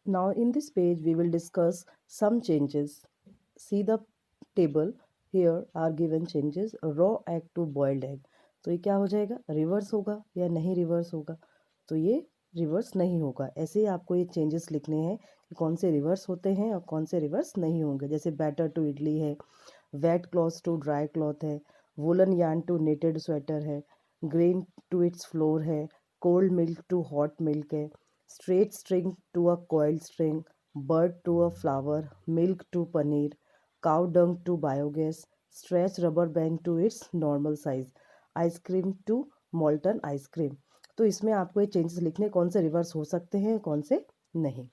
Now in this page we will discuss some changes. See the table, here are given changes. Raw egg to boiled egg. तो ये क्या हो जाएगा, reverse होगा या नहीं रिवर्स होगा? तो ये रिवर्स नहीं होगा। ऐसे ही आपको ये चेंजेस लिखने हैं कि कौन से रिवर्स होते हैं और कौन से रिवर्स नहीं होंगे। जैसे बैटर टू इडली है, wet cloth to dry cloth है, woollen yarn to knitted sweater है, ग्रेन टू इट्स फ्लोर है, cold milk to hot milk है, straight string to a coiled string, bird to a flower, milk to paneer, cow dung to biogas, stretch rubber band to its normal size, ice cream to molten ice cream। तो इसमें आपको ये changes लिखने कौन से reverse हो सकते हैं कौन से नहीं।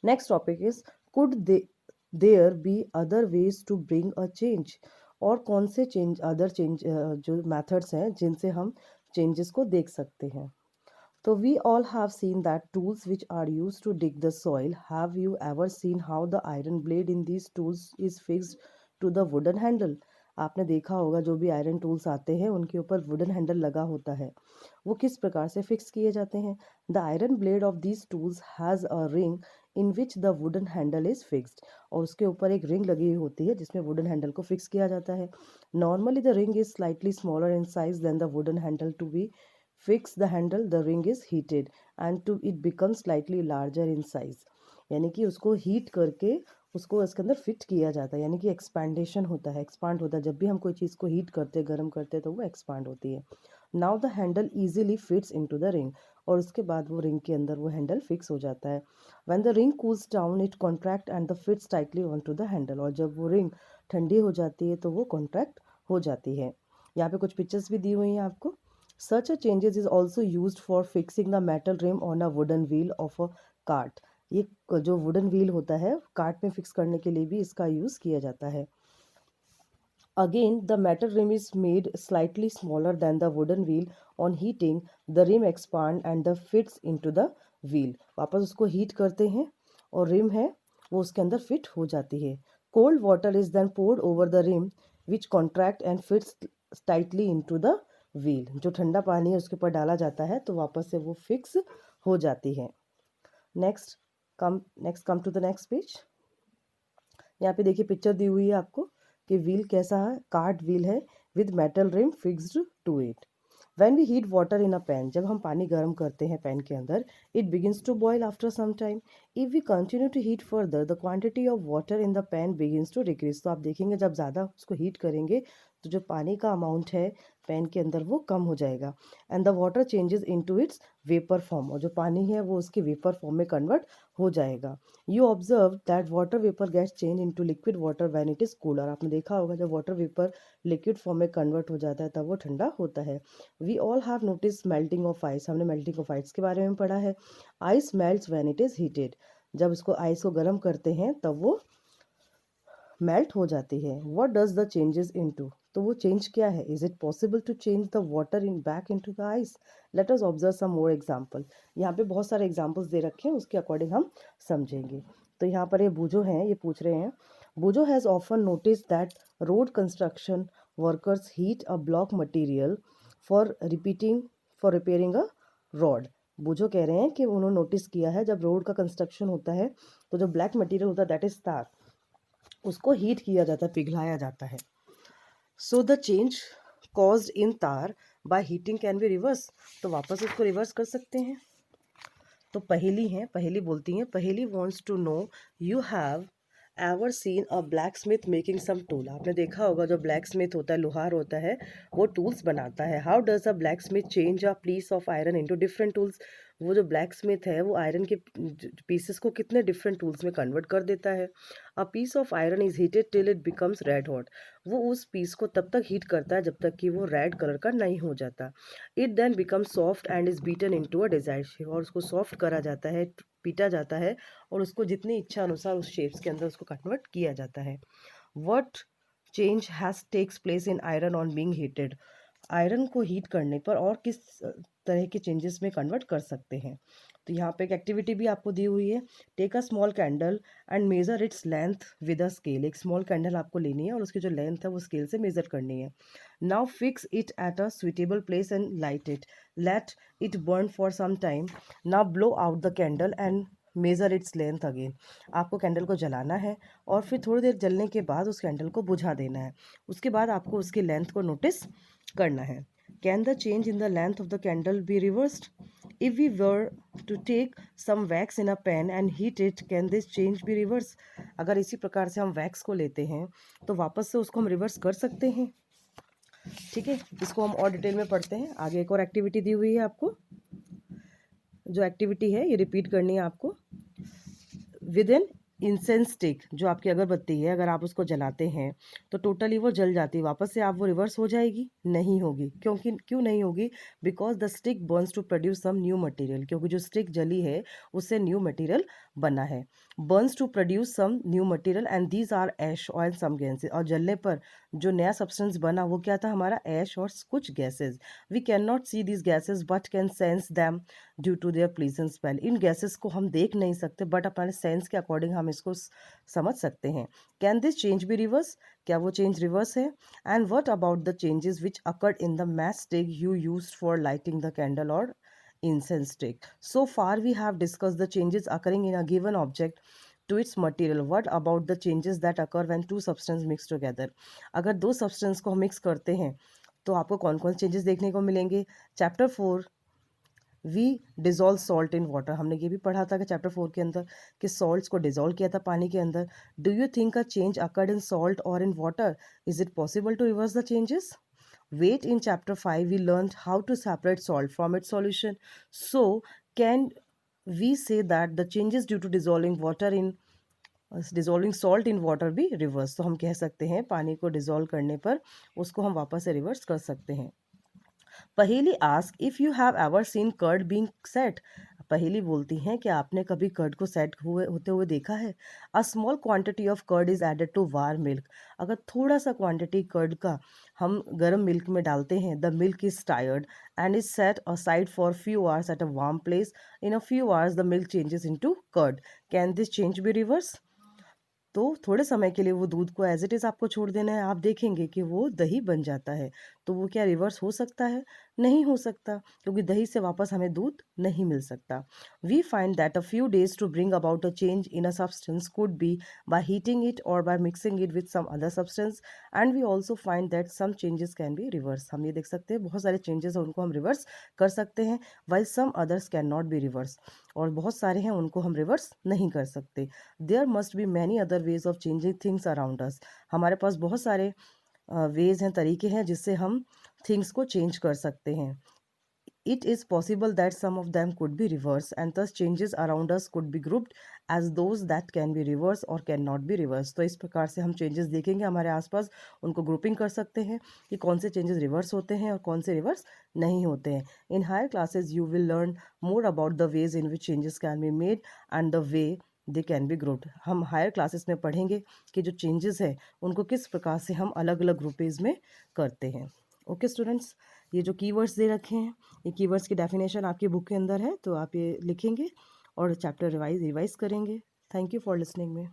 Next topic is could there be other ways to bring a change. और कौन से चेंज अदर चेंज जो मेथड्स हैं जिनसे हम चेंजेस को देख सकते हैं। So we all have seen that tools which are used to dig the soil. Have you ever seen how the iron blade in these tools is fixed to the wooden handle? आपने देखा होगा जो भी iron tools आते हैं उनके ऊपर wooden handle लगा होता है, वो किस प्रकार से फिक्स किए जाते हैं। The iron blade of these tools has a ring in which the wooden handle is fixed. और उसके ऊपर एक रिंग लगी हुई होती है जिसमें वुडन हैंडल को फिक्स किया जाता है। Normally the ring is slightly smaller in size than the wooden handle. To be fix the handle the ring is heated and to it becomes slightly larger in size। यानी कि उसको heat करके उसको इसके अंदर फिट किया जाता है, यानी कि एक्सपेंडेशन होता है, एक्सपांड होता है। जब भी हम कोई चीज़ को हीट करते हैं, गर्म करते हैं, तो वो एक्सपांड होती है। Now the handle easily fits into the ring. और उसके बाद वो रिंग के अंदर वो हैंडल फिक्स हो जाता है। When the ring cools down it contract and the fits tightly on to the handle. और जब वो रिंग ठंडी हो जाती है तो वो कॉन्ट्रैक्ट हो जाती है। यहाँ पे कुछ पिक्चर्स भी दी हुई हैं आपको। Such a changes is also used for fixing the metal rim on a wooden wheel of a cart। ये जो वुडन व्हील होता है कार्ट में फिक्स करने के लिए भी इसका यूज़ किया जाता है। Again, the metal rim is made slightly smaller than the wooden wheel. On heating, the rim expand and the fits into the wheel। वापस उसको हीट करते हैं और रिम है वो उसके अंदर फिट हो जाती है। Cold water is then poured over the rim which contract and fits tightly into the wheel। जो ठंडा पानी है उसके ऊपर डाला जाता है तो वापस से वो फिक्स हो जाती है। Next come to the next page. यहाँ पे देखिए पिक्चर दी हुई है आपको कि व्हील कैसा है, कार्ट व्हील है with metal rim fixed to it. When we heat water in a pan, जब हम पानी गर्म करते हैं पैन के अंदर, it begins to boil after some time. If we continue to heat further the quantity of water in the pan begins to decrease. तो आप देखेंगे जब ज़्यादा उसको हीट करेंगे तो जो पानी का अमाउंट है पैन के अंदर वो कम हो जाएगा। And the water changes into its vapour form. और जो पानी है वो उसके वेपर फॉर्म में कन्वर्ट हो जाएगा। You observe that water vapour gas change into liquid water when it is cooler. आपने देखा होगा जब वाटर वेपर लिक्विड फॉर्म में कन्वर्ट हो जाता है तब वो ठंडा होता है। We all have notice melting of ice. हमने मेल्टिंग ऑफ आइस के बारे में पढ़ा है। Ice melts when it is heated. जब उसको आइस को गर्म करते हैं तब वो मेल्ट हो जाती है। What does the changes into. तो वो चेंज क्या है। Is it possible to change the water in back into the ice. Let us observe some more example. यहाँ पे बहुत सारे एग्जांपल्स दे रखे हैं उसके अकॉर्डिंग हम समझेंगे। तो यहाँ पर ये बूजो हैं, ये पूछ रहे हैं Boojho has often noticed that road construction workers heat a block material for repairing a road. Boojho कह रहे हैं कि उन्होंने नोटिस किया है जब रोड का कंस्ट्रक्शन होता है तो जो ब्लैक मटीरियल होता है दैट इज तार, उसको हीट किया जाता है, पिघलाया जाता है। सो द चेंज कॉज्ड इन तार by heating can be reverse. तो वापस उसको रिवर्स कर सकते हैं। तो पहेली बोलती हैं, Paheli wants to know you have ever seen a blacksmith making some tool. आपने देखा होगा जो ब्लैक स्मिथ होता है, लोहार होता है, वो टूल्स बनाता है। How does a blacksmith change a piece of iron into different tools. वो जो ब्लैक स्मिथ है वो आयरन के पीसेस को कितने डिफरेंट टूल्स में कन्वर्ट कर देता है। A piece of iron is heated till it becomes red hot. वो उस पीस को तब तक हीट करता है जब तक कि वो रेड कलर का नहीं हो जाता। It then becomes soft and is beaten into a desired shape. और उसको सॉफ्ट करा जाता है, पीटा जाता है और उसको जितनी इच्छा अनुसार उस शेप्स के अंदर उसको कन्वर्ट किया जाता है। What change has takes place in iron on being heated. आयरन को हीट करने पर और किस तरह के चेंजेस में कन्वर्ट कर सकते हैं। तो यहाँ पे एक एक्टिविटी भी आपको दी हुई है। Take a small candle and measure its length with a scale. एक स्मॉल कैंडल आपको लेनी है और उसकी जो लेंथ है वो स्केल से मेज़र करनी है। Now fix it at a suitable place and light it. Let it burn for some time. Now blow out the candle and measure its length again. आपको कैंडल को जलाना है और फिर थोड़ी देर जलने के बाद उस कैंडल को बुझा देना है। उसके बाद आपको उसकी लेंथ को नोटिस करना है। Can the change in the length of the candle be reversed? If we were to take some wax in a pan and heat it, can this change be reverse? अगर इसी प्रकार से हम wax को लेते हैं तो वापस से उसको हम रिवर्स कर सकते हैं। ठीक है, इसको हम और डिटेल में पढ़ते हैं। आगे एक और एक्टिविटी दी हुई है आपको। जो एक्टिविटी है ये रिपीट करनी है आपको। विद एन इंसेंस स्टिक, जो आपकी अगरबत्ती है, अगर आप उसको जलाते हैं तो टोटली वो जल जाती है, वापस से आप वो रिवर्स हो जाएगी? नहीं होगी। क्यों नहीं होगी? Because the stick burns to produce some new material, क्योंकि जो स्टिक जली है उससे न्यू मटेरियल बना है। Burns to produce some new material and these are ash oil some gases, और जलने पर जो नया सब्सटेंस बना वो क्या था? हमारा ऐश और कुछ gases. We can not see these gases but can sense them due to their pleasant smell. इन गैसेस को हम देख नहीं सकते बट अपने सेंस के अकॉर्डिंग हम इसको समझ सकते हैं। Can this change be reverse? क्या वो चेंज रिवर्स है? And what about the changes which occurred in the match stick you used for lighting the candle और incense stick? So far we have discussed the changes occurring in a given object to its material. What about the changes that occur when two substances mix together? अगर दो substance को हम mix करते हैं तो आपको कौन कौन से चेंजेस देखने को मिलेंगे? Chapter 4 we dissolve salt in water, हमने ये भी पढ़ा था कि चैप्टर 4 के अंदर कि सॉल्ट्स को डिजोल्व किया था पानी के अंदर। Do you think a change occurred in salt और in water? Is it possible to reverse the changes? Wait, in chapter 5 we learned how to separate salt from its solution. So can we say that the changes due to dissolving salt in water be reversed? तो हम कह सकते हैं पानी को dissolve करने पर उसको हम वापस से रिवर्स कर सकते हैं। Paheli ask if you have ever seen curd being set. Paheli बोलती हैं कि आपने कभी कर्ड को सेट होते हुए देखा है? A small quantity of curd is added to warm milk. अगर थोड़ा सा क्वांटिटी कर्ड का हम गर्म मिल्क में डालते हैं, the milk is stirred and is set aside for few hours at a warm place. In a few hours the milk changes into curd. Can this change be reverse? तो थोड़े समय के लिए वो दूध को एज इट इज़ आपको छोड़ देना है, आप देखेंगे कि वो दही बन जाता है। तो वो क्या रिवर्स हो सकता है? नहीं हो सकता, क्योंकि दही से वापस हमें दूध नहीं मिल सकता। We find that a few days to bring about a change in a substance could be by heating it और by mixing it with some other substance, and we also find that some changes can be reverse. हम ये देख सकते हैं बहुत सारे changes हैं उनको हम रिवर्स कर सकते हैं, while some others can not be reverse, और बहुत सारे हैं उनको हम रिवर्स नहीं कर सकते। There must be many other ways of changing things around us. हमारे पास बहुत सारे वेज हैं, तरीके हैं जिससे हम थिंग्स को चेंज कर सकते हैं। It is possible that some of them could be reversed and thus changes around us could be grouped as those that can be reversed or cannot be reversed। तो इस प्रकार से हम चेंजेस देखेंगे हमारे आसपास, उनको ग्रुपिंग कर सकते हैं कि कौन से चेंजेस रिवर्स होते हैं और कौन से रिवर्स नहीं होते हैं। In higher classes you will learn more about the ways in which changes can be made and the way they can be grouped. हम हायर क्लासेस में पढ़ेंगे कि जो चेंजेस हैं उनको किस प्रकार से हम अलग अलग ग्रुपेज में करते हैं। ओके स्टूडेंट्स, ये जो कीवर्ड्स दे रखे हैं, ये कीवर्ड्स की डेफिनेशन आपकी बुक के अंदर है, तो आप ये लिखेंगे और चैप्टर रिवाइज करेंगे। थैंक यू फॉर लिसनिंग में।